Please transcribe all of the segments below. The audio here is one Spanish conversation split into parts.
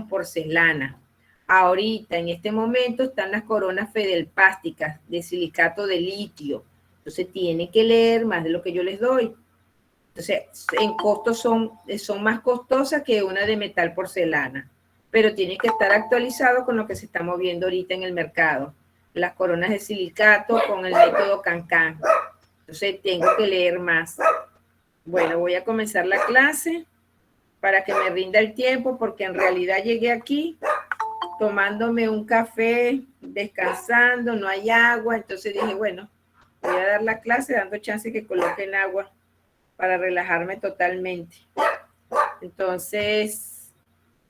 porcelana. Ahorita, en este momento, están las coronas feldspásticas de silicato de litio. Entonces, tienen que leer más de lo que yo les doy. Entonces, en costos son más costosas que una de metal porcelana, pero tiene que estar actualizado con lo que se está moviendo ahorita en el mercado. Las coronas de silicato con el método Cancan. Entonces, tengo que leer más. Bueno, voy a comenzar la clase para que me rinda el tiempo, porque en realidad llegué aquí tomándome un café, descansando, no hay agua, entonces dije, bueno, voy a dar la clase dando chance que coloquen agua para relajarme totalmente. Entonces,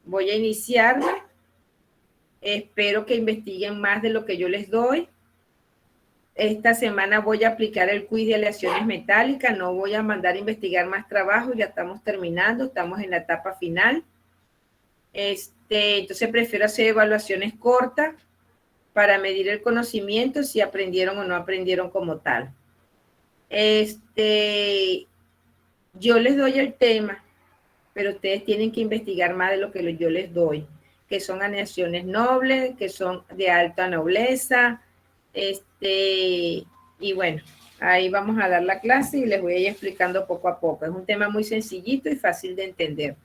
voy a iniciarme. Espero que investiguen más de lo que yo les doy. Esta semana voy a aplicar el quiz de aleaciones metálicas, no voy a mandar a investigar más trabajo, ya estamos terminando, estamos en la etapa final. Entonces prefiero hacer evaluaciones cortas para medir el conocimiento, si aprendieron o no aprendieron como tal. Yo les doy el tema, pero ustedes tienen que investigar más de lo que yo les doy, que son aleaciones nobles, que son de alta nobleza, y bueno, ahí vamos a dar la clase y les voy a ir explicando poco a poco. Es un tema muy sencillito y fácil de entender.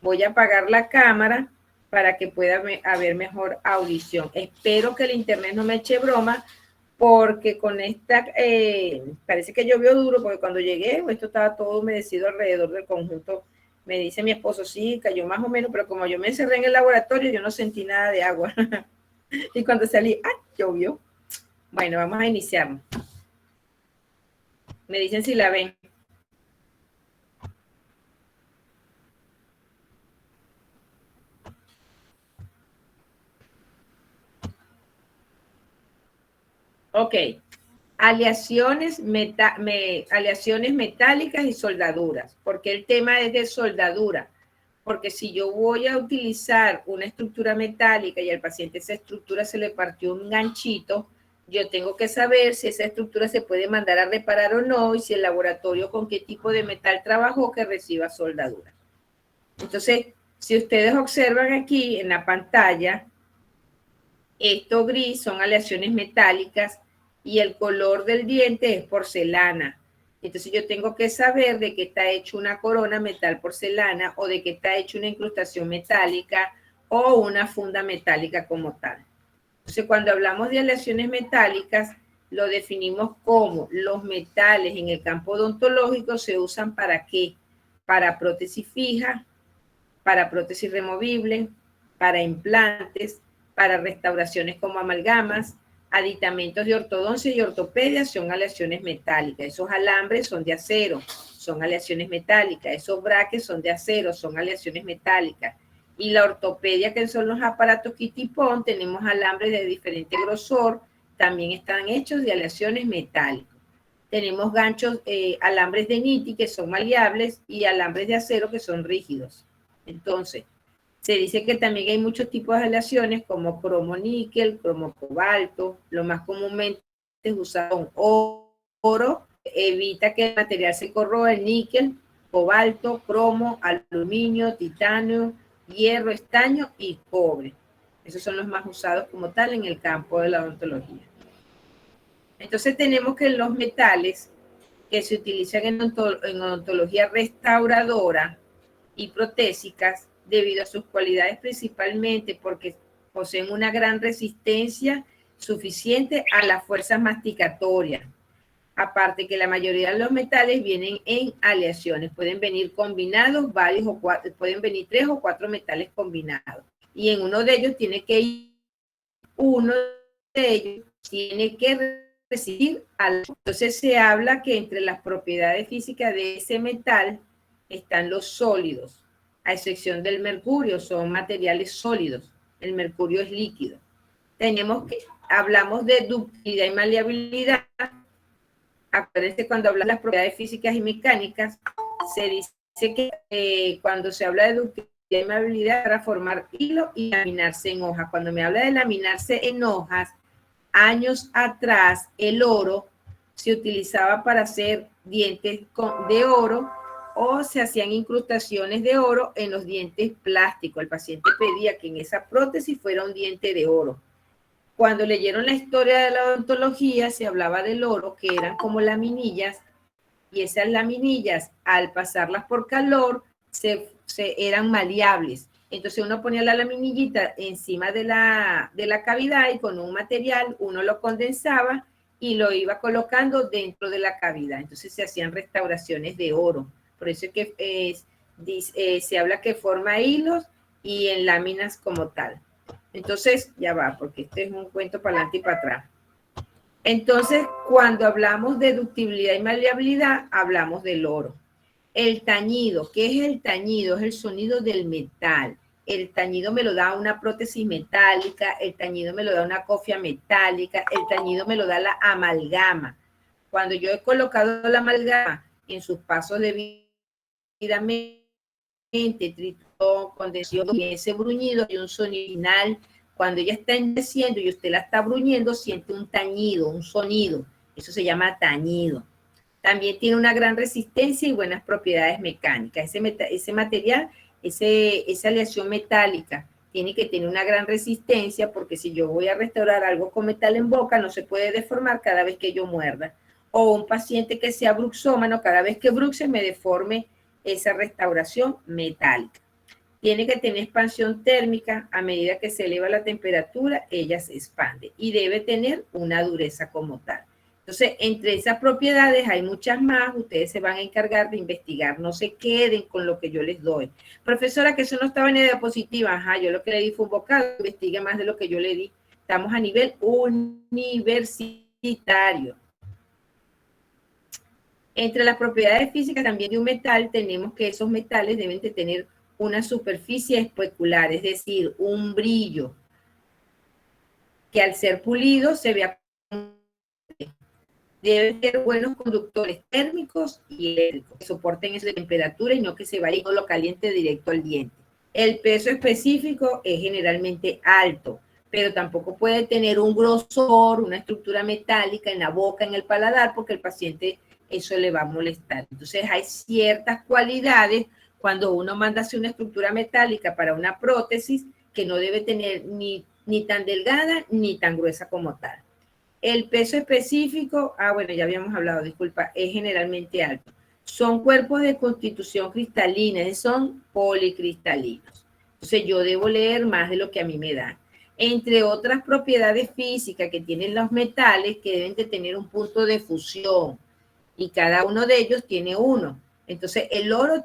Voy a apagar la cámara para que pueda haber mejor audición. Espero que el internet no me eche broma, porque con esta, parece que llovió duro, porque cuando llegué, esto estaba todo humedecido alrededor del conjunto. Me dice mi esposo, sí, cayó más o menos, pero como yo me encerré en el laboratorio, yo no sentí nada de agua. Y cuando salí, ¡ay! Llovió. Bueno, vamos a iniciar. Me dicen si la ven. Ok. Aleaciones metálicas y soldaduras. Porque el tema es de soldadura. Porque si yo voy a utilizar una estructura metálica y al paciente esa estructura se le partió un ganchito, yo tengo que saber si esa estructura se puede mandar a reparar o no, y si el laboratorio con qué tipo de metal trabajó que reciba soldadura. Entonces, si ustedes observan aquí en la pantalla, esto gris son aleaciones metálicas y el color del diente es porcelana. Entonces yo tengo que saber de qué está hecho una corona metal porcelana, o de qué está hecho una incrustación metálica o una funda metálica como tal. Entonces, cuando hablamos de aleaciones metálicas, lo definimos como los metales en el campo odontológico se usan ¿para qué? Para prótesis fija, para prótesis removible, para implantes, para restauraciones como amalgamas, aditamentos de ortodoncia y ortopedia son aleaciones metálicas. Esos alambres son de acero, son aleaciones metálicas. Esos braques son de acero, son aleaciones metálicas. Y la ortopedia, que son los aparatos Kitipón, tenemos alambres de diferente grosor, también están hechos de aleaciones metálicas. Tenemos ganchos, alambres de niti, que son maleables, y alambres de acero, que son rígidos. Entonces, se dice que también hay muchos tipos de aleaciones como cromo-níquel, cromo-cobalto. Lo más comúnmente usado oro, evita que el material se corroa, el níquel, cobalto, cromo, aluminio, titanio, hierro, estaño y cobre. Esos son los más usados como tal en el campo de la odontología. Entonces tenemos que los metales que se utilizan en odontología restauradora y protésicas, debido a sus cualidades, principalmente porque poseen una gran resistencia suficiente a las fuerzas masticatorias. Aparte que la mayoría de los metales vienen en aleaciones, pueden venir combinados, varios o cuatro, pueden venir 3 o 4 metales combinados. Y en uno de ellos tiene que recibir algo. Entonces se habla que entre las propiedades físicas de ese metal están los sólidos, a excepción del mercurio, son materiales sólidos. El mercurio es líquido. Hablamos de ductilidad y maleabilidad. Acuérdense, cuando hablamos de las propiedades físicas y mecánicas, se dice que cuando se habla de ductilidad y maleabilidad, para formar hilo y laminarse en hojas. Cuando me habla de laminarse en hojas, años atrás el oro se utilizaba para hacer dientes de oro o se hacían incrustaciones de oro en los dientes plásticos. El paciente pedía que en esa prótesis fuera un diente de oro. Cuando leyeron la historia de la odontología, se hablaba del oro, que eran como laminillas, y esas laminillas, al pasarlas por calor, eran maleables. Entonces uno ponía la laminillita encima de la cavidad y con un material uno lo condensaba y lo iba colocando dentro de la cavidad. Entonces se hacían restauraciones de oro. Por eso es que se habla que forma hilos y en láminas como tal. Entonces, ya va, porque este es un cuento para adelante y para atrás. Entonces, cuando hablamos de ductibilidad y maleabilidad, hablamos del oro. El tañido, ¿qué es el tañido? Es el sonido del metal. El tañido me lo da una prótesis metálica, el tañido me lo da una cofia metálica, el tañido me lo da la amalgama. Cuando yo he colocado la amalgama en sus pasos debidamente, tritón, condensación y ese bruñido y un sonido final. Cuando ella está endureciendo y usted la está bruñendo, siente un tañido, un sonido. Eso se llama tañido. También tiene una gran resistencia y buenas propiedades mecánicas. Ese material, esa aleación metálica, tiene que tener una gran resistencia porque si yo voy a restaurar algo con metal en boca, no se puede deformar cada vez que yo muerda. O un paciente que sea bruxómano, cada vez que bruxe me deforme esa restauración metálica. Tiene que tener expansión térmica, a medida que se eleva la temperatura, ella se expande y debe tener una dureza como tal. Entonces, entre esas propiedades hay muchas más, ustedes se van a encargar de investigar, no se queden con lo que yo les doy. Profesora, que eso no estaba en la diapositiva, ajá, yo lo que le di fue un bocado, investigue más de lo que yo le di. Estamos a nivel universitario. Entre las propiedades físicas también de un metal, tenemos que esos metales deben de tener una superficie especular, es decir, un brillo, que al ser pulido se vea. Deben ser buenos conductores térmicos y eléctricos, que soporten esa temperatura y no que se vaya todo lo caliente directo al diente. El peso específico es generalmente alto, pero tampoco puede tener un grosor, una estructura metálica en la boca, en el paladar, porque el paciente eso le va a molestar. Entonces hay ciertas cualidades cuando uno manda hacer una estructura metálica para una prótesis que no debe tener ni tan delgada ni tan gruesa como tal. El peso específico, bueno, ya habíamos hablado, disculpa, es generalmente alto. Son cuerpos de constitución cristalina, son policristalinos. Entonces yo debo leer más de lo que a mí me dan. Entre otras propiedades físicas que tienen los metales, que deben de tener un punto de fusión, y cada uno de ellos tiene uno. Entonces el oro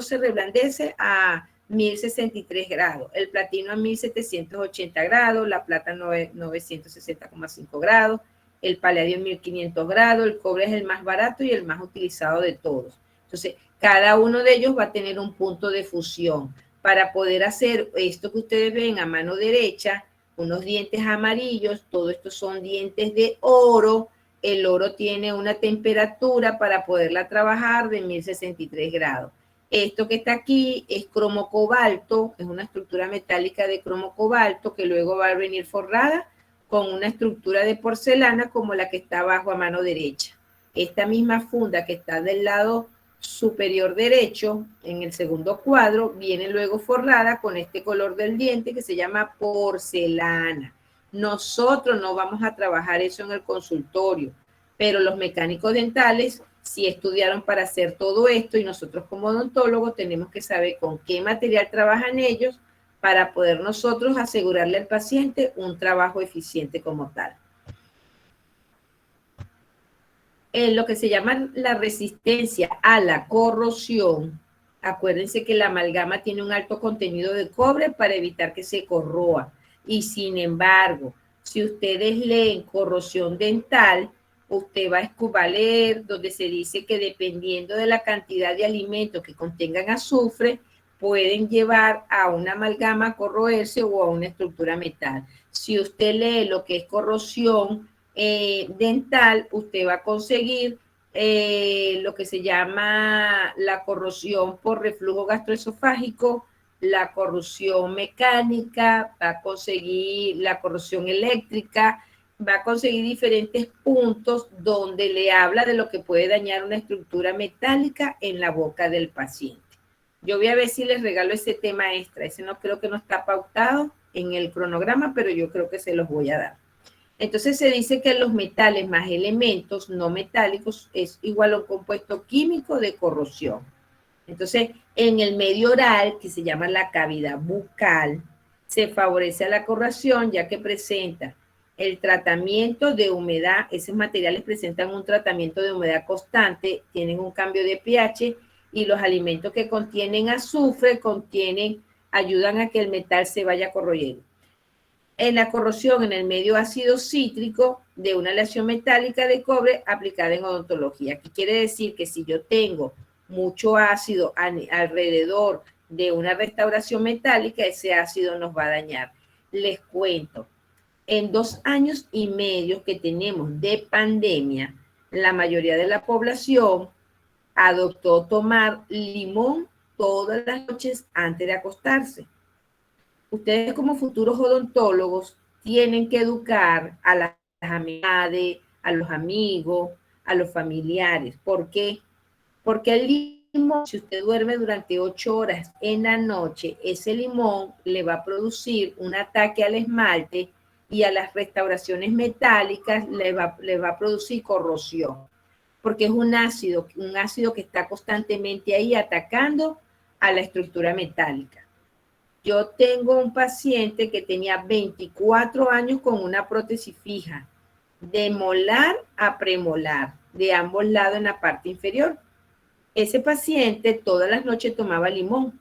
se reblandece a 1063 grados, el platino a 1780 grados, la plata 960,5 grados, el paladio 1500 grados, el cobre es el más barato y el más utilizado de todos. Entonces, cada uno de ellos va a tener un punto de fusión. Para poder hacer esto que ustedes ven a mano derecha, unos dientes amarillos, todo esto son dientes de oro. El oro tiene una temperatura para poderla trabajar de 1063 grados. Esto que está aquí es cromo cobalto, es una estructura metálica de cromo cobalto que luego va a venir forrada con una estructura de porcelana como la que está abajo a mano derecha. Esta misma funda que está del lado superior derecho, en el segundo cuadro, viene luego forrada con este color del diente que se llama porcelana. Nosotros no vamos a trabajar eso en el consultorio, pero los mecánicos dentales sí estudiaron para hacer todo esto y nosotros como odontólogos tenemos que saber con qué material trabajan ellos para poder nosotros asegurarle al paciente un trabajo eficiente como tal. Lo que se llama la resistencia a la corrosión, acuérdense que la amalgama tiene un alto contenido de cobre para evitar que se corroa. Y sin embargo, si ustedes leen corrosión dental, usted va a leer donde se dice que dependiendo de la cantidad de alimentos que contengan azufre, pueden llevar a una amalgama a corroerse o a una estructura metal. Si usted lee lo que es corrosión dental, usted va a conseguir lo que se llama la corrosión por reflujo gastroesofágico, la corrosión mecánica, va a conseguir la corrosión eléctrica, va a conseguir diferentes puntos donde le habla de lo que puede dañar una estructura metálica en la boca del paciente. Yo voy a ver si les regalo ese tema extra. Ese no creo que no está pautado en el cronograma, pero yo creo que se los voy a dar. Entonces se dice que los metales más elementos no metálicos es igual a un compuesto químico de corrosión. Entonces, en el medio oral, que se llama la cavidad bucal, se favorece a la corrosión ya que presenta el tratamiento de humedad. Esos materiales presentan un tratamiento de humedad constante, tienen un cambio de pH y los alimentos que contienen azufre ayudan a que el metal se vaya corroyendo. En la corrosión en el medio ácido cítrico de una aleación metálica de cobre aplicada en odontología. ¿Qué quiere decir? Que si yo tengo mucho ácido alrededor de una restauración metálica, ese ácido nos va a dañar. Les cuento, en 2 años y medio que tenemos de pandemia, la mayoría de la población adoptó tomar limón todas las noches antes de acostarse. Ustedes como futuros odontólogos tienen que educar a las amistades, a los amigos, a los familiares. ¿Por qué? Porque el limón, si usted duerme durante 8 horas en la noche, ese limón le va a producir un ataque al esmalte y a las restauraciones metálicas le va a producir corrosión. Porque es un ácido que está constantemente ahí atacando a la estructura metálica. Yo tengo un paciente que tenía 24 años con una prótesis fija, de molar a premolar, de ambos lados en la parte inferior. Ese paciente todas las noches tomaba limón.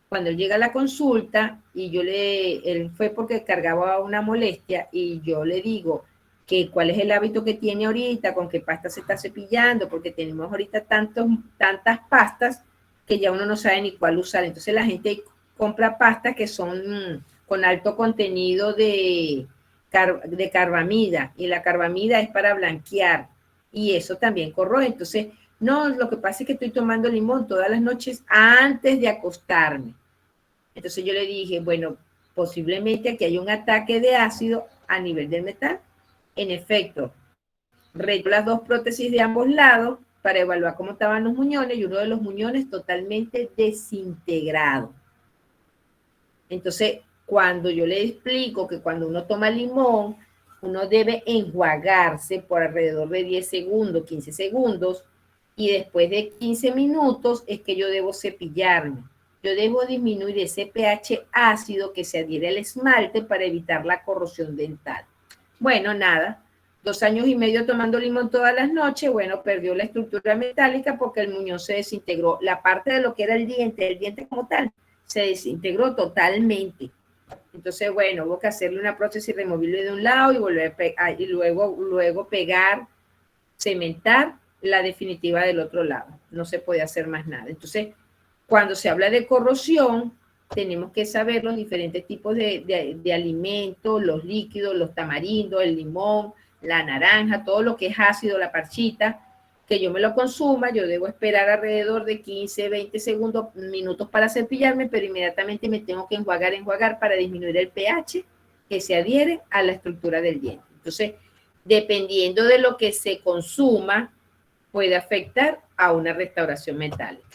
Cuando él llega a la consulta y él fue porque cargaba una molestia y yo le digo que cuál es el hábito que tiene ahorita, con qué pasta se está cepillando, porque tenemos ahorita tantas pastas que ya uno no sabe ni cuál usar. Entonces la gente compra pastas que son con alto contenido de carbamida, y la carbamida es para blanquear y eso también corroe. Entonces, no, lo que pasa es que estoy tomando limón todas las noches antes de acostarme. Entonces yo le dije, bueno, posiblemente aquí hay un ataque de ácido a nivel del metal. En efecto, retiró las 2 prótesis de ambos lados para evaluar cómo estaban los muñones y uno de los muñones totalmente desintegrado. Entonces, cuando yo le explico que cuando uno toma limón, uno debe enjuagarse por alrededor de 10 segundos, 15 segundos, y después de 15 minutos es que yo debo cepillarme. Yo debo disminuir ese pH ácido que se adhiere al esmalte para evitar la corrosión dental. Bueno, nada, 2 años y medio tomando limón todas las noches, bueno, perdió la estructura metálica porque el muñón se desintegró. La parte de lo que era el diente como tal, se desintegró totalmente. Entonces, bueno, hubo que hacerle una prótesis removible de un lado y volver y luego pegar, cementar la definitiva del otro lado. No se puede hacer más nada. Entonces, cuando se habla de corrosión, tenemos que saber los diferentes tipos de alimentos, los líquidos, los tamarindos, el limón, la naranja, todo lo que es ácido, la parchita, que yo me lo consuma. Yo debo esperar alrededor de 15, 20 segundos, minutos para cepillarme, pero inmediatamente me tengo que enjuagar para disminuir el pH que se adhiere a la estructura del diente. Entonces, dependiendo de lo que se consuma, puede afectar a una restauración metálica.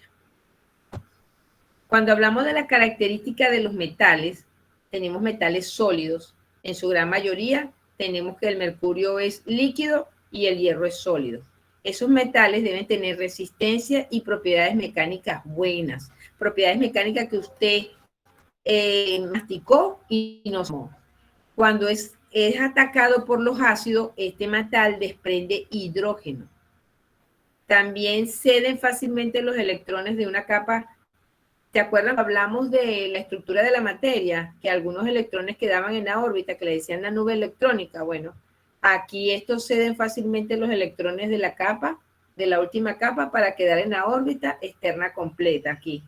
Cuando hablamos de la característica de los metales, tenemos metales sólidos. En su gran mayoría tenemos que el mercurio es líquido y el hierro es sólido. Esos metales deben tener resistencia y propiedades mecánicas buenas, propiedades mecánicas que usted masticó y no tomó. Cuando es atacado por los ácidos, este metal desprende hidrógeno. También ceden fácilmente los electrones de una capa. ¿Te acuerdas? Hablamos de la estructura de la materia, que algunos electrones quedaban en la órbita, que le decían la nube electrónica. Bueno, aquí estos ceden fácilmente los electrones de la capa, de la última capa, para quedar en la órbita externa completa. Aquí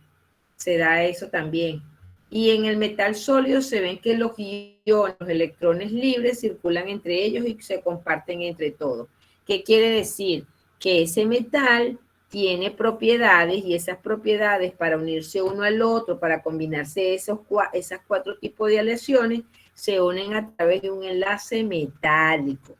se da eso también. Y en el metal sólido se ven que los iones, los electrones libres, circulan entre ellos y se comparten entre todos. ¿Qué quiere decir? Que ese metal tiene propiedades, y esas propiedades, para unirse uno al otro, para combinarse esas 4 tipos de aleaciones, se unen a través de un enlace metálico.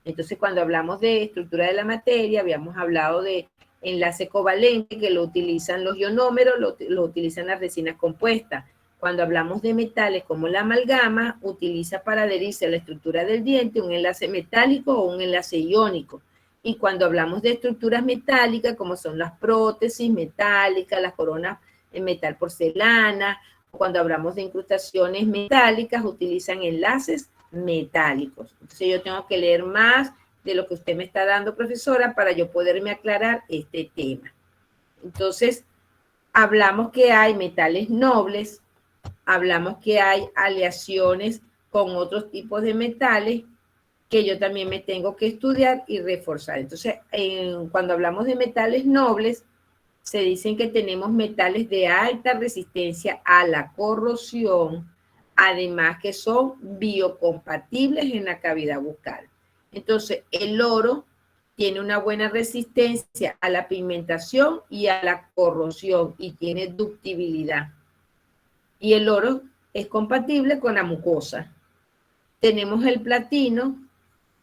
Entonces, cuando hablamos de estructura de la materia, habíamos hablado de enlace covalente, que lo utilizan los ionómeros, lo utilizan las resinas compuestas. Cuando hablamos de metales como la amalgama, utiliza para adherirse a la estructura del diente un enlace metálico o un enlace iónico. Y cuando hablamos de estructuras metálicas, como son las prótesis metálicas, las coronas en metal porcelana, cuando hablamos de incrustaciones metálicas, utilizan enlaces metálicos. Entonces yo tengo que leer más de lo que usted me está dando, profesora, para yo poderme aclarar este tema. Entonces, hablamos que hay metales nobles, hablamos que hay aleaciones con otros tipos de metales que yo también me tengo que estudiar y reforzar. Entonces, cuando hablamos de metales nobles, se dicen que tenemos metales de alta resistencia a la corrosión, además que son biocompatibles en la cavidad bucal. Entonces, el oro tiene una buena resistencia a la pigmentación y a la corrosión y tiene ductibilidad. Y el oro es compatible con la mucosa. Tenemos el platino,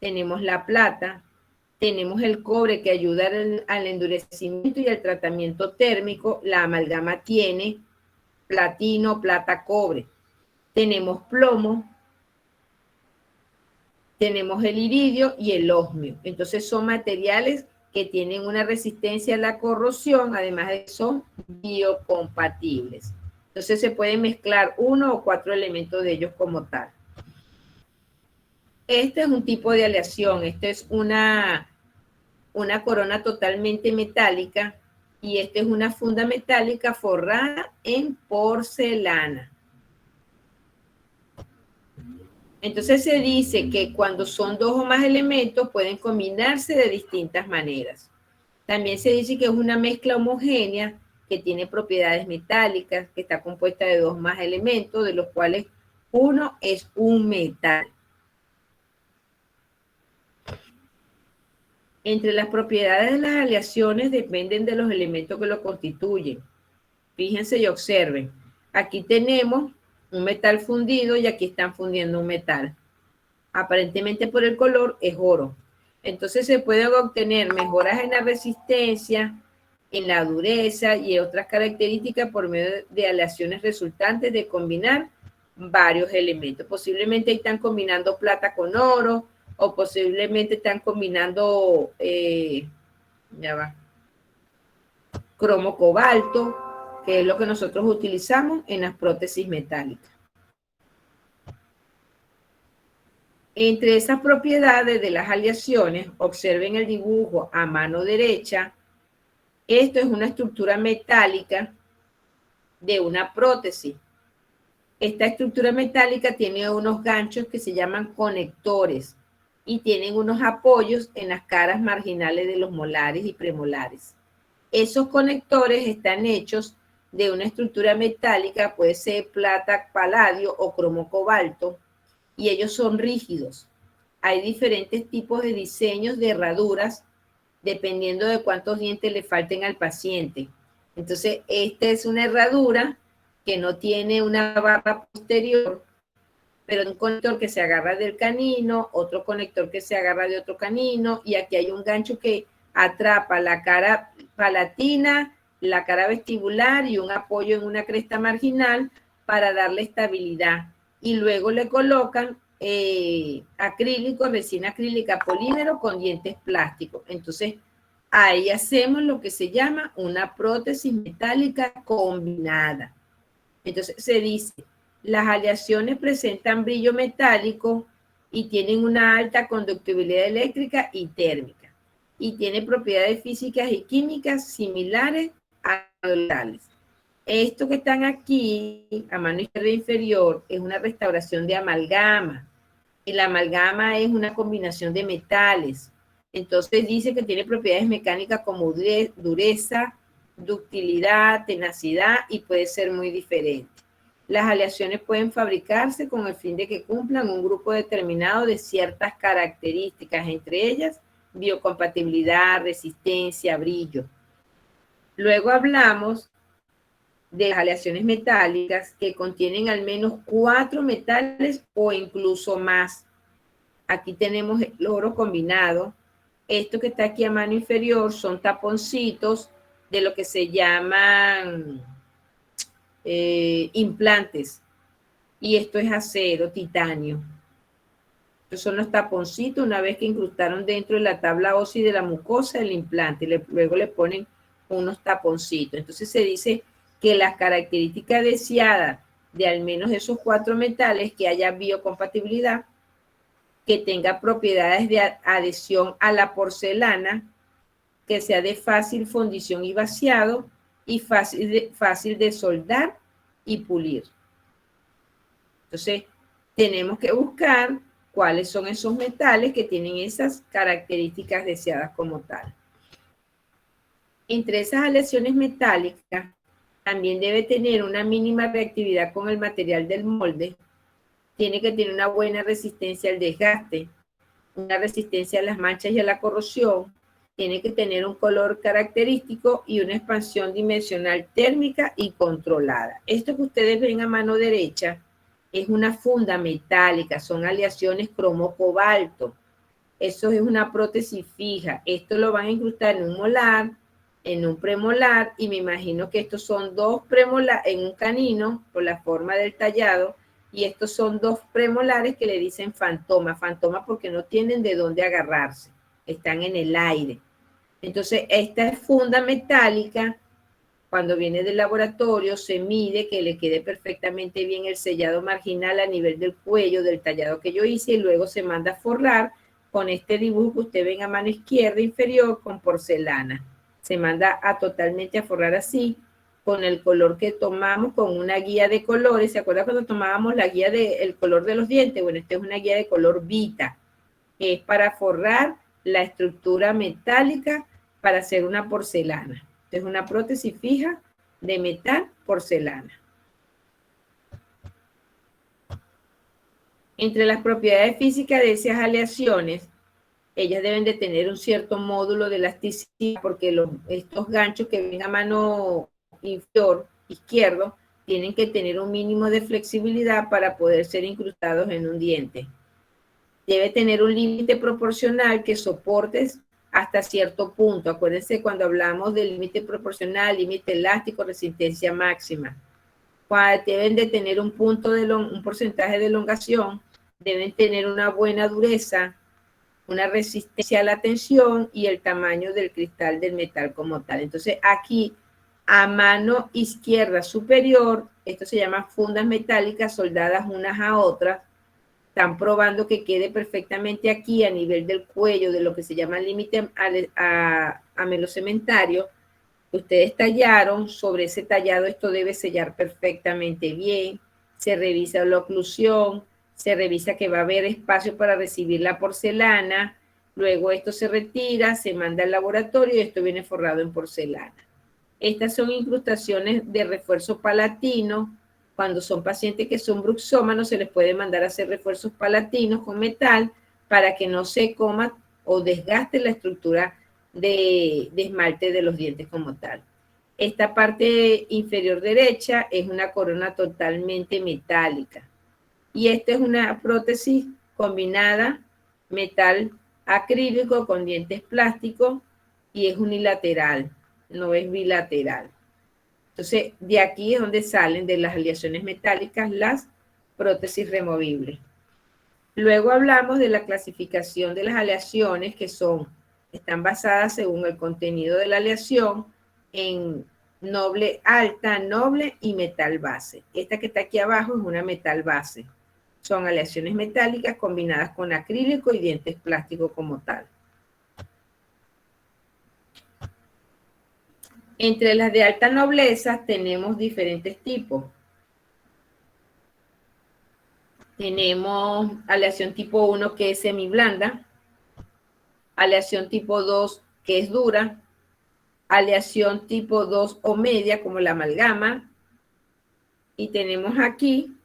tenemos la plata, tenemos el cobre que ayuda al endurecimiento y al tratamiento térmico. La amalgama tiene platino, plata, cobre. Tenemos plomo, tenemos el iridio y el osmio. Entonces son materiales que tienen una resistencia a la corrosión, además de que son biocompatibles. Entonces se pueden mezclar 1 o 4 elementos de ellos como tal. Este es un tipo de aleación, esta es una corona totalmente metálica y esta es una funda metálica forrada en porcelana. Entonces se dice que cuando son 2 o más elementos pueden combinarse de distintas maneras. También se dice que es una mezcla homogénea que tiene propiedades metálicas, que está compuesta de 2 o más elementos, de los cuales uno es un metal. Entre las propiedades de las aleaciones dependen de los elementos que lo constituyen. Fíjense y observen. Aquí tenemos un metal fundido y aquí están fundiendo un metal. Aparentemente por el color es oro. Entonces se pueden obtener mejoras en la resistencia, en la dureza y otras características por medio de aleaciones resultantes de combinar varios elementos. Posiblemente están combinando plata con oro o posiblemente están combinando cromo cobalto, que es lo que nosotros utilizamos en las prótesis metálicas. Entre esas propiedades de las aleaciones, observen el dibujo a mano derecha. Esto es una estructura metálica de una prótesis. Esta estructura metálica tiene unos ganchos que se llaman conectores y tienen unos apoyos en las caras marginales de los molares y premolares. Esos conectores están hechos de una estructura metálica, puede ser plata, paladio o cromo cobalto, y ellos son rígidos. Hay diferentes tipos de diseños de herraduras dependiendo de cuántos dientes le falten al paciente. Entonces, esta es una herradura que no tiene una barra posterior, pero un conector que se agarra del canino, otro conector que se agarra de otro canino, y aquí hay un gancho que atrapa la cara palatina, la cara vestibular y un apoyo en una cresta marginal para darle estabilidad. Y luego le colocan acrílico, resina acrílica polímero con dientes plásticos. Entonces, ahí hacemos lo que se llama una prótesis metálica combinada. Entonces, se dice, las aleaciones presentan brillo metálico y tienen una alta conductividad eléctrica y térmica. Y tienen propiedades físicas y químicas similares a los metales. Esto que están aquí, a mano izquierda inferior, es una restauración de amalgama. Y la amalgama es una combinación de metales. Entonces dice que tiene propiedades mecánicas como dureza, ductilidad, tenacidad y puede ser muy diferente. Las aleaciones pueden fabricarse con el fin de que cumplan un grupo determinado de ciertas características, entre ellas biocompatibilidad, resistencia, brillo. Luego hablamos de las aleaciones metálicas que contienen al menos 4 metales o incluso más. Aquí tenemos el oro combinado. Esto que está aquí a mano inferior son taponcitos de lo que se llaman implantes. Y esto es acero, titanio. Estos son los taponcitos una vez que incrustaron dentro de la tabla ósea de la mucosa el implante. Luego le ponen unos taponcitos. Entonces se dice que las características deseadas de al menos esos 4 metales, que haya biocompatibilidad, que tenga propiedades de adhesión a la porcelana, que sea de fácil fundición y vaciado y fácil de soldar y pulir. Entonces, tenemos que buscar cuáles son esos metales que tienen esas características deseadas como tal. Entre esas aleaciones metálicas, también debe tener una mínima reactividad con el material del molde, tiene que tener una buena resistencia al desgaste, una resistencia a las manchas y a la corrosión, tiene que tener un color característico y una expansión dimensional térmica y controlada. Esto que ustedes ven a mano derecha es una funda metálica, son aleaciones cromo-cobalto. Eso es una prótesis fija. Esto lo van a incrustar en un molar, en un premolar, y me imagino que estos son 2 premolares en un canino por la forma del tallado, y estos son 2 premolares que le dicen fantoma porque no tienen de dónde agarrarse, están en el aire. Entonces, esta funda metálica, cuando viene del laboratorio, se mide que le quede perfectamente bien el sellado marginal a nivel del cuello del tallado que yo hice, y luego se manda a forrar con este dibujo que usted ven a mano izquierda inferior con porcelana. Se manda a totalmente a forrar así, con el color que tomamos, con una guía de colores. ¿Se acuerdan cuando tomábamos la guía del color de los dientes? Bueno, esta es una guía de color Vita, que es para forrar la estructura metálica para hacer una porcelana. Es una prótesis fija de metal porcelana. Entre las propiedades físicas de esas aleaciones, ellas deben de tener un cierto módulo de elasticidad, porque estos ganchos que ven a mano inferior izquierdo tienen que tener un mínimo de flexibilidad para poder ser incrustados en un diente. Debe tener un límite proporcional que soporte hasta cierto punto. Acuérdense cuando hablamos del límite proporcional, límite elástico, resistencia máxima. Cuando deben de tener un porcentaje de elongación, deben tener una buena dureza, una resistencia a la tensión y el tamaño del cristal del metal como tal. Entonces aquí a mano izquierda superior, esto se llama fundas metálicas soldadas unas a otras. Están probando que quede perfectamente aquí a nivel del cuello de lo que se llama límite amelocementario. Ustedes tallaron, sobre ese tallado esto debe sellar perfectamente bien, se revisa la oclusión, se revisa que va a haber espacio para recibir la porcelana, luego esto se retira, se manda al laboratorio y esto viene forrado en porcelana. Estas son incrustaciones de refuerzo palatino. Cuando son pacientes que son bruxómanos, se les puede mandar a hacer refuerzos palatinos con metal para que no se coma o desgaste la estructura de esmalte de los dientes como tal. Esta parte inferior derecha es una corona totalmente metálica. Y esta es una prótesis combinada metal acrílico con dientes plásticos y es unilateral, no es bilateral. Entonces, de aquí es donde salen de las aleaciones metálicas las prótesis removibles. Luego hablamos de la clasificación de las aleaciones que están basadas según el contenido de la aleación en noble alta, noble y metal base. Esta que está aquí abajo es una metal base. Son aleaciones metálicas combinadas con acrílico y dientes plásticos como tal. Entre las de alta nobleza tenemos diferentes tipos. Tenemos aleación tipo 1 que es semiblanda, aleación tipo 2 que es dura, aleación tipo 2 o media como la amalgama, y tenemos aquí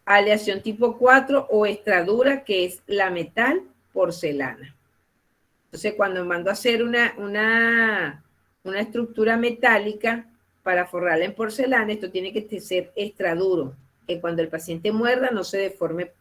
aleación tipo 4 o extra dura que es la metal porcelana. Entonces cuando mando a hacer una estructura metálica para forrarla en porcelana, esto tiene que ser extra duro, que cuando el paciente muerda no se deforme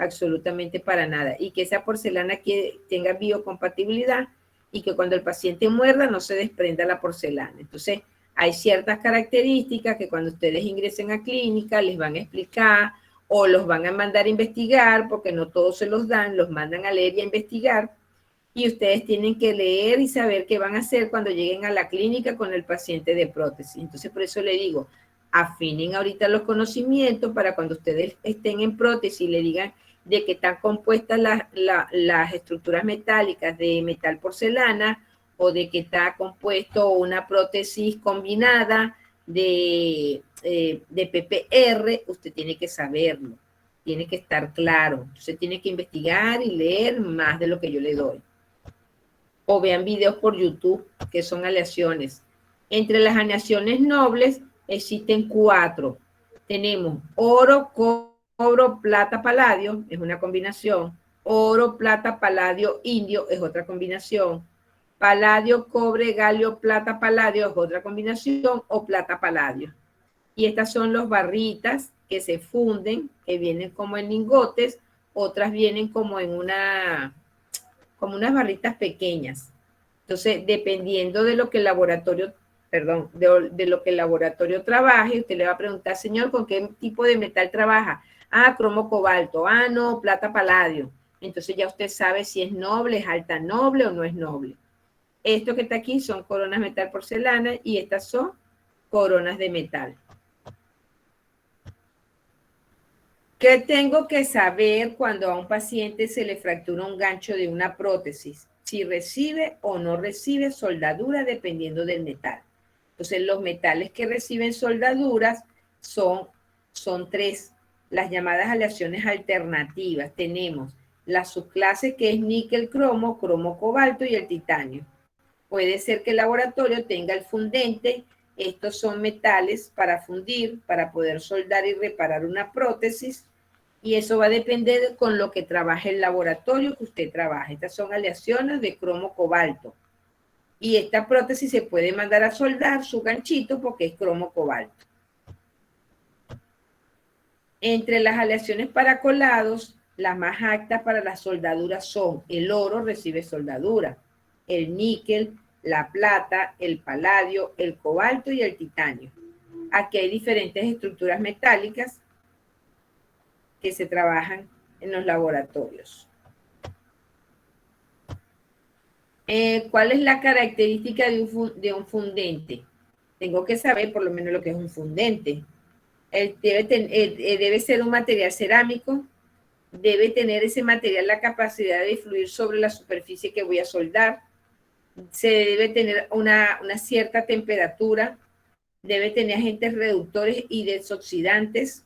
absolutamente para nada. Y que esa porcelana tenga biocompatibilidad y que cuando el paciente muerda no se desprenda la porcelana. Entonces, hay ciertas características que cuando ustedes ingresen a clínica les van a explicar o los van a mandar a investigar, porque no todos se los dan, los mandan a leer y a investigar, y ustedes tienen que leer y saber qué van a hacer cuando lleguen a la clínica con el paciente de prótesis. Entonces, por eso le digo, afinen ahorita los conocimientos para cuando ustedes estén en prótesis y le digan de qué están compuestas las estructuras metálicas de metal porcelana o de que está compuesto una prótesis combinada de PPR, usted tiene que saberlo, tiene que estar claro. Entonces tiene que investigar y leer más de lo que yo le doy. O vean videos por YouTube que son aleaciones. Entre las aleaciones nobles existen 4. Tenemos oro, cobre, plata, paladio, es una combinación. Oro, plata, paladio, indio es otra combinación. Paladio, cobre, galio, plata, paladio es otra combinación, o plata, paladio. Y estas son las barritas que se funden, que vienen como en lingotes, otras vienen como en como unas barritas pequeñas. Entonces, dependiendo de lo que el laboratorio, de lo que el laboratorio trabaje, usted le va a preguntar, señor, ¿con qué tipo de metal trabaja? Ah, cromo cobalto. Ah, no, plata paladio. Entonces ya usted sabe si es noble, es alta noble o no es noble. Esto que está aquí son coronas metal porcelana y estas son coronas de metal. ¿Qué tengo que saber cuando a un paciente se le fractura un gancho de una prótesis? Si recibe o no recibe soldadura dependiendo del metal. Entonces, los metales que reciben soldaduras son 3, las llamadas aleaciones alternativas. Tenemos la subclase que es níquel cromo, cromo cobalto y el titanio. Puede ser que el laboratorio tenga el fundente. Estos son metales para fundir, para poder soldar y reparar una prótesis. Y eso va a depender con lo que trabaje el laboratorio que usted trabaje. Estas son aleaciones de cromo cobalto. Y esta prótesis se puede mandar a soldar su ganchito porque es cromo cobalto. Entre las aleaciones para colados, las más aptas para las soldaduras son el oro, recibe soldadura, el níquel, la plata, el paladio, el cobalto y el titanio. Aquí hay diferentes estructuras metálicas que se trabajan en los laboratorios. ¿Cuál es la característica de un fundente? Tengo que saber por lo menos lo que es un fundente. Debe ser un material cerámico, debe tener ese material la capacidad de fluir sobre la superficie que voy a soldar, se debe tener una cierta temperatura, debe tener agentes reductores y desoxidantes,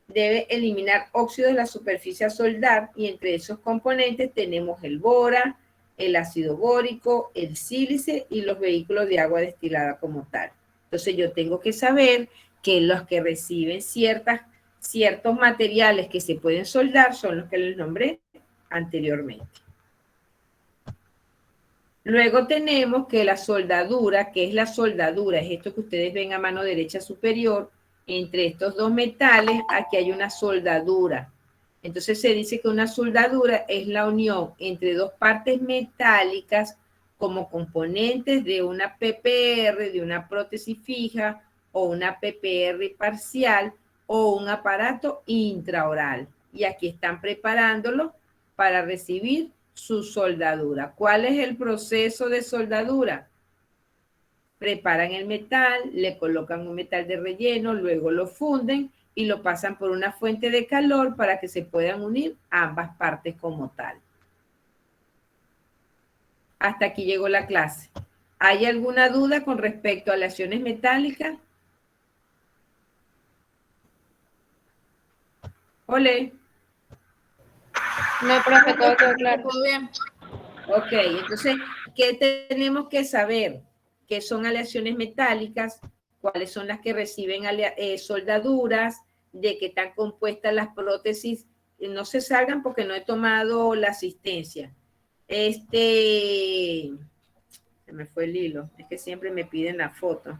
debe eliminar óxidos de la superficie a soldar, y entre esos componentes tenemos el bora, el ácido bórico, el sílice y los vehículos de agua destilada como tal. Entonces yo tengo que saber que los que reciben ciertos materiales que se pueden soldar son los que les nombré anteriormente. Luego tenemos que la soldadura, que es la soldadura, es esto que ustedes ven a mano derecha superior, entre estos dos metales, aquí hay una soldadura. Entonces se dice que una soldadura es la unión entre dos partes metálicas como componentes de una PPR, de una prótesis fija, o una PPR parcial, o un aparato intraoral. Y aquí están preparándolo para recibir su soldadura. ¿Cuál es el proceso de soldadura? Preparan el metal, le colocan un metal de relleno, luego lo funden y lo pasan por una fuente de calor para que se puedan unir ambas partes como tal. Hasta aquí llegó la clase. ¿Hay alguna duda con respecto a aleaciones metálicas? Ole. No, profe, todo quedó claro. Todo bien. Ok, entonces, ¿qué tenemos que saber? ¿Qué son aleaciones metálicas? ¿Cuáles son las que reciben soldaduras? ¿De qué están compuestas las prótesis? No se salgan porque no he tomado la asistencia. Se me fue el hilo. Es que siempre me piden la foto.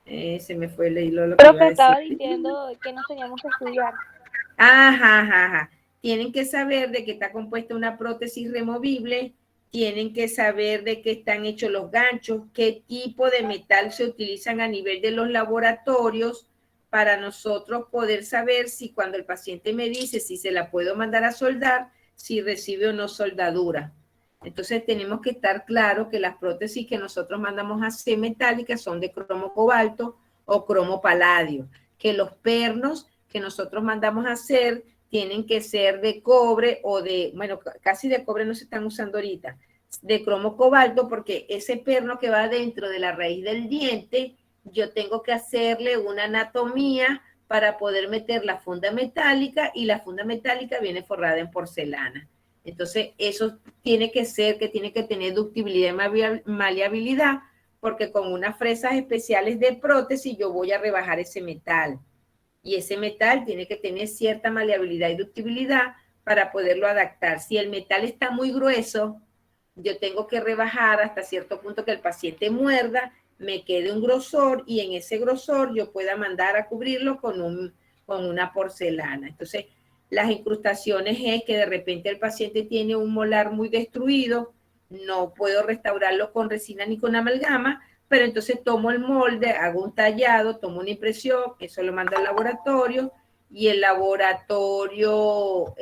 Se me fue el hilo. Lo que iba a Profe, decir. estaba diciendo que nos teníamos que estudiar. Ajá. tienen que saber de que está compuesta una prótesis removible, tienen que saber de qué están hechos los ganchos, qué tipo de metal se utilizan a nivel de los laboratorios para nosotros poder saber si cuando el paciente me dice si se la puedo mandar a soldar, si recibe o no soldadura. Entonces tenemos que estar claro que las prótesis que nosotros mandamos a hacer metálicas son de cromo cobalto o cromo paladio, que los pernos que nosotros mandamos a hacer tienen que ser de cobre o de, bueno, casi de cobre no se están usando ahorita, de cromo cobalto, porque ese perno que va dentro de la raíz del diente, yo tengo que hacerle una anatomía para poder meter la funda metálica y la funda metálica viene forrada en porcelana. Entonces, eso tiene que ser, que tiene que tener ductibilidad y maleabilidad, porque con unas fresas especiales de prótesis yo voy a rebajar ese metal. Y ese metal tiene que tener cierta maleabilidad y ductibilidad para poderlo adaptar. Si el metal está muy grueso, yo tengo que rebajar hasta cierto punto que el paciente muerda, me quede un grosor y en ese grosor yo pueda mandar a cubrirlo con una porcelana. Entonces, las incrustaciones es que de repente el paciente tiene un molar muy destruido, no puedo restaurarlo con resina ni con amalgama, pero entonces tomo el molde, hago un tallado, tomo una impresión, eso lo mando al laboratorio y el laboratorio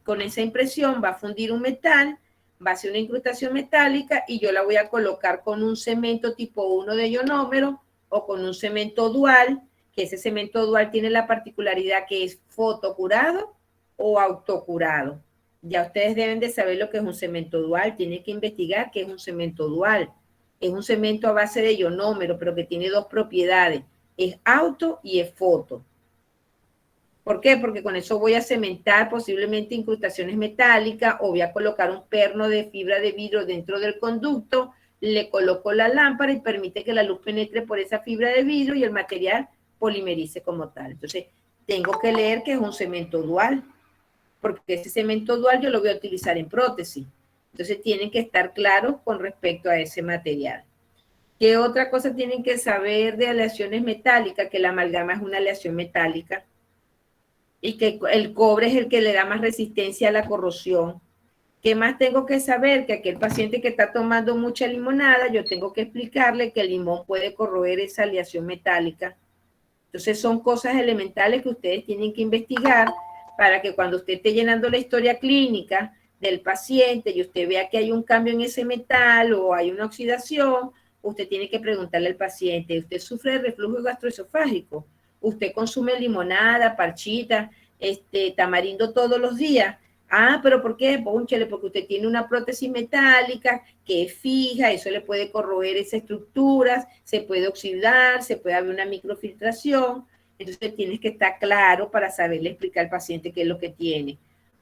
con esa impresión va a fundir un metal, va a hacer una incrustación metálica y yo la voy a colocar con un cemento tipo 1 de ionómero o con un cemento dual, que ese cemento dual tiene la particularidad que es fotocurado o autocurado. Ya ustedes deben de saber lo que es un cemento dual, tienen que investigar qué es un cemento dual. Es un cemento a base de ionómero, pero que tiene dos propiedades, es auto y es foto. ¿Por qué? Porque con eso voy a cementar posiblemente incrustaciones metálicas o voy a colocar un perno de fibra de vidrio dentro del conducto, le coloco la lámpara y permite que la luz penetre por esa fibra de vidrio y el material polimerice como tal. Entonces, tengo que leer que es un cemento dual, porque ese cemento dual yo lo voy a utilizar en prótesis. Entonces, tienen que estar claros con respecto a ese material. ¿Qué otra cosa tienen que saber de aleaciones metálicas? Que la amalgama es una aleación metálica y que el cobre es el que le da más resistencia a la corrosión. ¿Qué más tengo que saber? Que aquel paciente que está tomando mucha limonada, yo tengo que explicarle que el limón puede corroer esa aleación metálica. Entonces son cosas elementales que ustedes tienen que investigar para que cuando usted esté llenando la historia clínica del paciente y usted vea que hay un cambio en ese metal o hay una oxidación, usted tiene que preguntarle al paciente, ¿usted sufre de reflujo gastroesofágico? ¿Usted consume limonada, parchita, tamarindo todos los días? Ah, pero ¿por qué? Pónchale, porque usted tiene una prótesis metálica que es fija, eso le puede corroer esas estructuras, se puede oxidar, se puede haber una microfiltración. Entonces tienes que estar claro para saberle explicar al paciente qué es lo que tiene.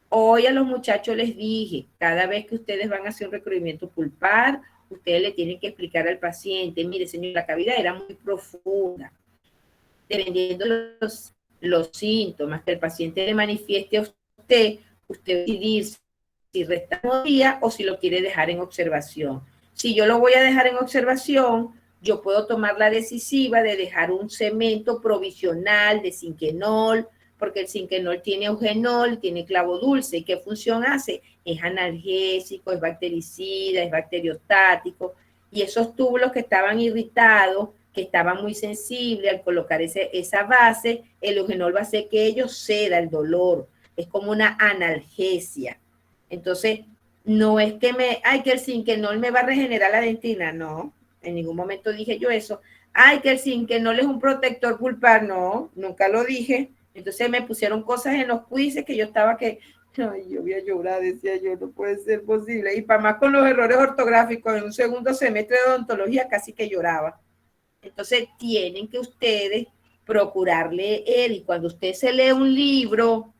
Hoy a los muchachos les dije, cada vez que ustedes van a hacer un recubrimiento pulpar, ustedes le tienen que explicar al paciente, mire señor, la cavidad era muy profunda. Dependiendo de los síntomas que el paciente le manifieste a usted, usted decidir si resta un día o si lo quiere dejar en observación. Si yo lo voy a dejar en observación, yo puedo tomar la decisiva de dejar un cemento provisional de zinquenol, porque el zinquenol tiene eugenol, tiene clavo dulce. ¿Y qué función hace? Es analgésico, es bactericida, es bacteriostático. Y esos túbulos que estaban irritados, que estaban muy sensibles, al colocar esa base, el eugenol va a hacer que ellos ceda el dolor. Es como una analgesia. Entonces, no es que que el zinquenol me va a regenerar la dentina, no, en ningún momento dije yo eso. Que el zinquenol es un protector pulpar, no, nunca lo dije. Entonces me pusieron cosas en los quizzes que yo estaba que, ay, yo voy a llorar, decía yo, no puede ser posible. Y para más con los errores ortográficos en un segundo semestre de odontología casi que lloraba. Entonces tienen que ustedes procurar leer y cuando usted se lee un libro,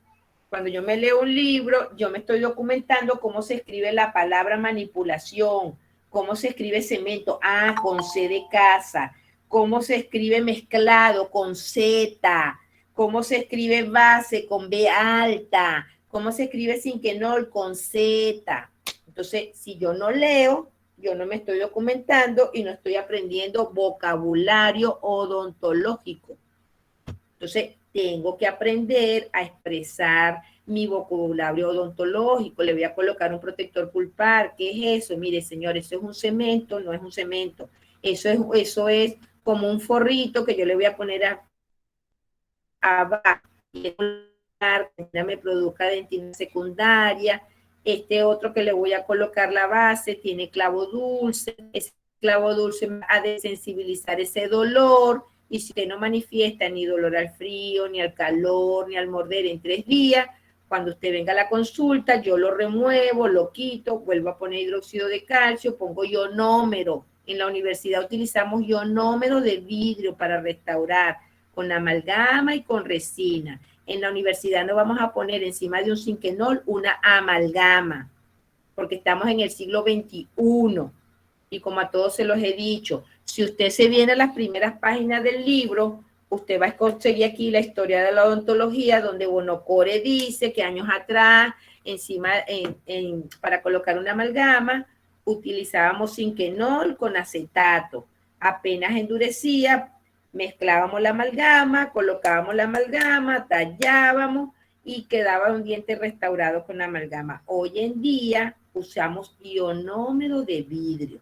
cuando yo me leo un libro, yo me estoy documentando cómo se escribe la palabra manipulación, cómo se escribe cemento, con C de casa, cómo se escribe mezclado con Z, cómo se escribe base con B alta, cómo se escribe zinquenol con Z. Entonces, si yo no leo, yo no me estoy documentando y no estoy aprendiendo vocabulario odontológico. Entonces, tengo que aprender a expresar mi vocabulario odontológico. Le voy a colocar un protector pulpar. ¿Qué es eso? Mire, señor, eso es un cemento, no es un cemento. Eso es como un forrito que yo le voy a poner abajo. Y me produzca dentina secundaria. Este otro que le voy a colocar la base tiene clavo dulce. Ese clavo dulce va a desensibilizar ese dolor. Y si usted no manifiesta ni dolor al frío, ni al calor, ni al morder en 3 días, cuando usted venga a la consulta, yo lo remuevo, lo quito, vuelvo a poner hidróxido de calcio, pongo ionómero. En la universidad utilizamos ionómero de vidrio para restaurar, con amalgama y con resina. En la universidad no vamos a poner encima de un zinquenol una amalgama, porque estamos en el siglo XXI. Y como a todos se los he dicho, si usted se viene a las primeras páginas del libro, usted va a conseguir aquí la historia de la odontología, donde Bonocore dice que años atrás, para colocar una amalgama, utilizábamos zinquenol con acetato. Apenas endurecía, mezclábamos la amalgama, colocábamos la amalgama, tallábamos y quedaba un diente restaurado con la amalgama. Hoy en día usamos ionómero de vidrio.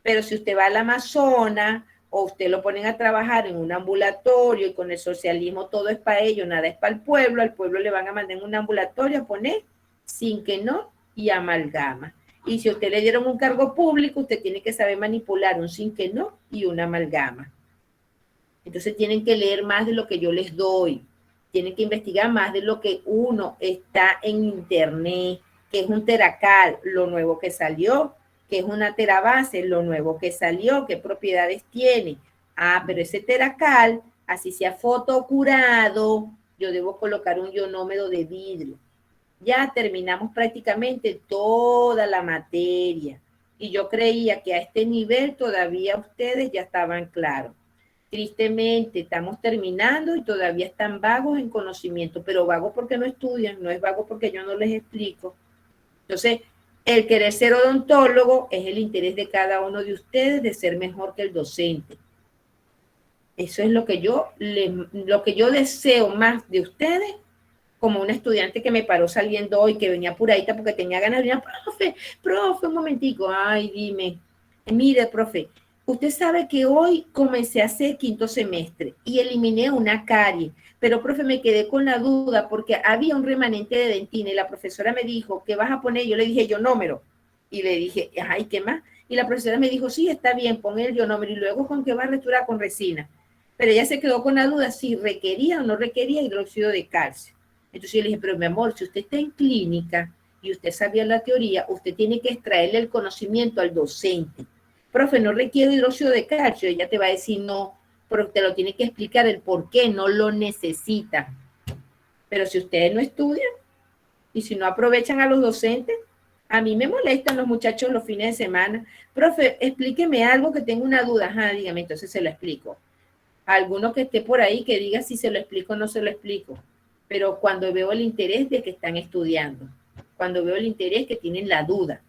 Pero si usted va al Amazonas o usted lo ponen a trabajar en un ambulatorio y con el socialismo todo es para ellos, nada es para el pueblo, al pueblo le van a mandar en un ambulatorio a poner zinquenol y amalgama. Y si a usted le dieron un cargo público, usted tiene que saber manipular un zinquenol y una amalgama. Entonces tienen que leer más de lo que yo les doy, tienen que investigar más de lo que uno está en internet, que es un teracal, lo nuevo que salió, que es una terabase, lo nuevo que salió, qué propiedades tiene. Ah, pero ese teracal, así sea fotocurado, yo debo colocar un ionómero de vidrio. Ya terminamos prácticamente toda la materia y yo creía que a este nivel todavía ustedes ya estaban claros. Tristemente, estamos terminando y todavía están vagos en conocimiento, pero vagos porque no estudian, no es vago porque yo no les explico. Entonces, el querer ser odontólogo es el interés de cada uno de ustedes de ser mejor que el docente. Eso es lo que yo deseo más de ustedes, como una estudiante que me paró saliendo hoy, que venía apuradita porque tenía ganas de venir, profe, un momentico, ay, dime, mire, profe, usted sabe que hoy comencé a hacer 5º semestre y eliminé una carie, pero profe, me quedé con la duda porque había un remanente de dentina y la profesora me dijo, ¿qué vas a poner? Yo le dije, ionómero, y le dije, ay, ¿qué más? Y la profesora me dijo, sí, está bien, pon el ionómero, y luego con qué va a restaurar con resina. Pero ella se quedó con la duda si requería o no requería hidróxido de calcio. Entonces yo le dije, pero mi amor, si usted está en clínica y usted sabía la teoría, usted tiene que extraerle el conocimiento al docente. Profe, no requiere hidróxido de calcio. Ella te va a decir no, pero te lo tiene que explicar el por qué no lo necesita. Pero si ustedes no estudian y si no aprovechan a los docentes, a mí me molestan los muchachos los fines de semana. Profe, explíqueme algo que tengo una duda. Ajá, dígame, entonces se lo explico. Alguno que esté por ahí que diga si se lo explico o no se lo explico. Pero cuando veo el interés de que están estudiando, cuando veo el interés que tienen la duda,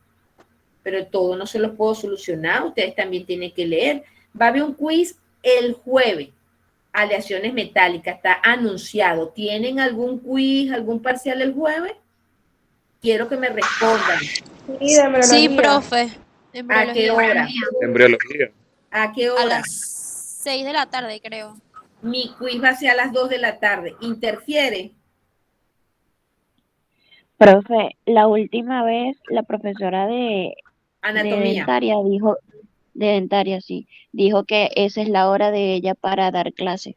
pero todo no se los puedo solucionar, ustedes también tienen que leer. Va a haber un quiz el jueves, aleaciones metálicas, está anunciado. ¿Tienen algún quiz, algún parcial el jueves? Quiero que me respondan. Sí, de embriología. Sí, profe. ¿A qué hora? Embriología. ¿A qué A hora? las 6 de la tarde, creo. Mi quiz va a ser a las 2 de la tarde. ¿Interfiere? Profe, la última vez la profesora de Anatomía. dentaria, sí, dijo que esa es la hora de ella para dar clase.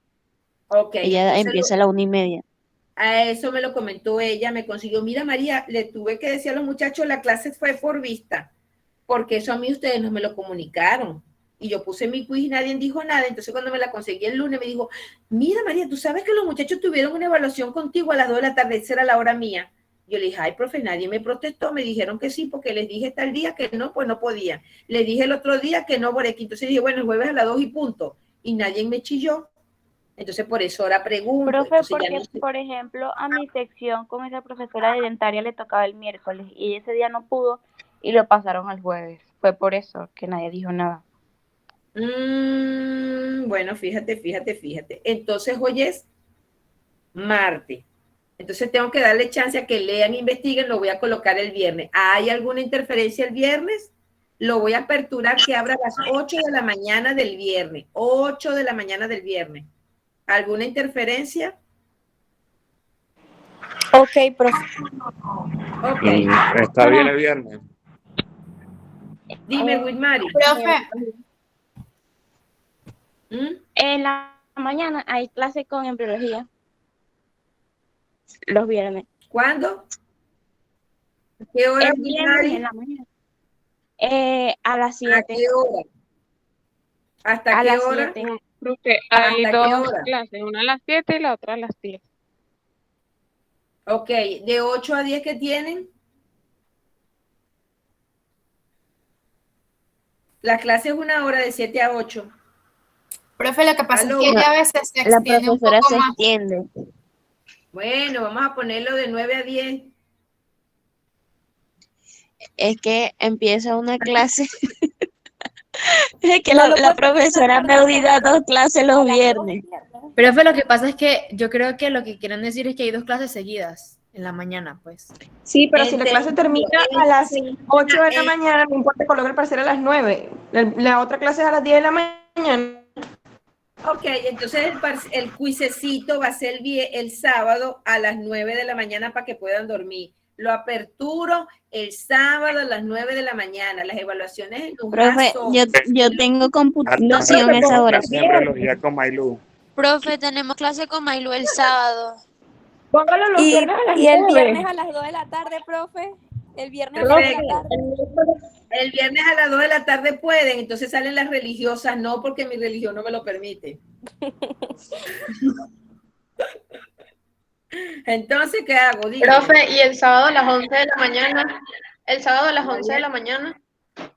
Ok, Ella entonces empieza a la 1:30. a eso me lo comentó ella, me consiguió, mira María, le tuve que decir a los muchachos, la clase fue por vista, porque eso a mí ustedes no me lo comunicaron. Y yo puse mi quiz y nadie dijo nada. Entonces cuando me la conseguí el lunes me dijo, mira María, tú sabes que los muchachos tuvieron una evaluación contigo a las 2 de la tarde, esa era la hora mía. Yo le dije, ay, profe, nadie me protestó, me dijeron que sí, porque les dije tal día que no, pues no podía. Les dije el otro día que no, por aquí. Entonces dije, bueno, el jueves a las 2 y punto. Y nadie me chilló. Entonces por eso ahora pregunto. Profe, Entonces, porque, ya no sé. por ejemplo, a mi sección con esa profesora de dentaria le tocaba el miércoles y ese día no pudo y lo pasaron al jueves. Fue por eso que nadie dijo nada. Bueno, fíjate. Entonces, oyes, martes. Entonces tengo que darle chance a que lean, investiguen, lo voy a colocar el viernes. ¿Hay alguna interferencia el viernes? Lo voy a aperturar que abra a las 8 de la mañana del viernes. 8 de la mañana del viernes. ¿Alguna interferencia? Ok, profe. Ok. Está bien el viernes. Dime, Wilmary. Profe, ¿Mm? En la mañana hay clase con embriología. Los viernes. ¿Cuándo? ¿Qué hora, El viernes Wilmary? en la mañana. A las ¿A 7. qué hora? ¿Hasta A qué las hora? 7. Profe, hay ¿Hasta qué dos hora? clases, una a las 7 y la otra a las 10. Ok, ¿de 8 a 10 qué tienen? La clase es 1 hora de 7 a 8. Profe, lo que pasa Aló. es que ella a veces se La extiende un profesora poco se más. extiende. Bueno, vamos a ponerlo de 9 a 10. Es que empieza una clase. Es que No la lo puedes profesora me obliga a 2 clases los viernes. Pero lo que pasa es que yo creo que lo que quieren decir es que hay 2 clases seguidas en la mañana, pues. Sí, pero si la clase termina a las 8 de la mañana. mañana, no importa, coloca el parcial a las 9. La otra clase es a las 10 de la mañana. Ok, entonces el cuisecito va a ser el sábado a las 9 de la mañana para que puedan dormir. Lo aperturo el sábado a las 9 de la mañana. Las evaluaciones en un Profe, son. yo tengo computación Tenemos esa hora. clase de embriología con Maylú. Profe, tenemos clase con Mailu el sábado. Póngalo los viernes a las Y el 9. viernes a las 2 de la tarde, profe. El viernes a las 2 de la tarde. El viernes a las 2 de la tarde pueden, entonces salen las religiosas, no porque mi religión no me lo permite. Entonces, ¿qué hago? Dígame. Profe, ¿y el sábado a las 11 de la mañana? ¿El sábado a las 11 de la mañana?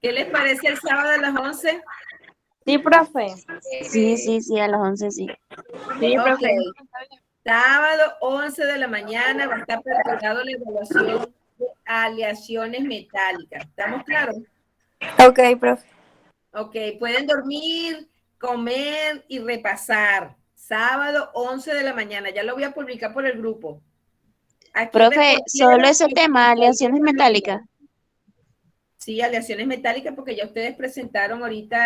¿Qué les parece el sábado a las 11? Sí, profe. Sí, a las 11 sí. Sí, Ok. profe. Sábado 11 de la mañana va a estar preparado la evaluación de aleaciones metálicas. ¿Estamos claros? Ok, profe. Ok, pueden dormir, comer y repasar. Sábado 11 de la mañana. Ya lo voy a publicar por el grupo. Aquí Profe, respondieron solo ese tema, aleaciones metálicas. Sí, aleaciones metálicas, porque ya ustedes presentaron ahorita